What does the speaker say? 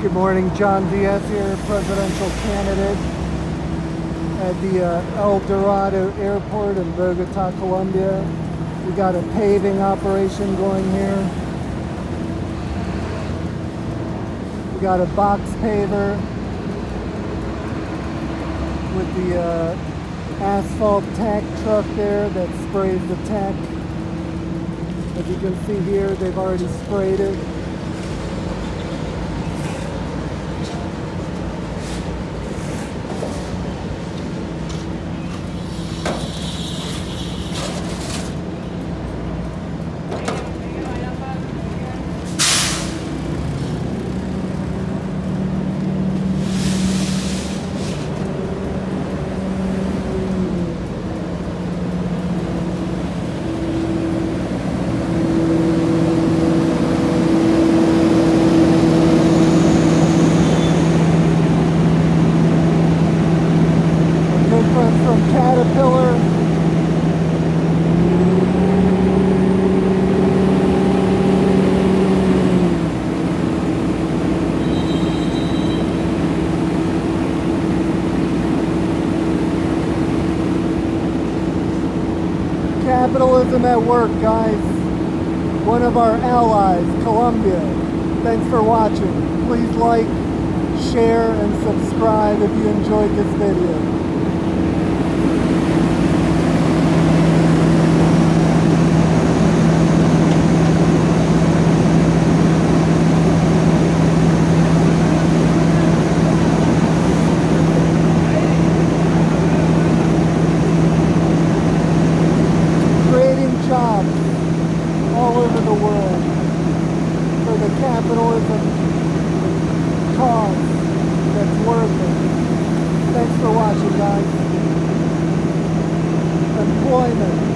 Good morning, John Diaz here, presidential candidate at the El Dorado Airport in Bogota, Colombia. We got a paving operation going here. We got a box paver with the asphalt tack truck there that sprays the tack. As you can see here, they've already sprayed it. From Caterpillar. Capitalism at work, guys. One of our allies, Colombia. Thanks for watching. Please like, share, and subscribe if you enjoyed this video. Jobs all over the world for the capitalism cause that's worth it. Thanks for watching, guys. Employment.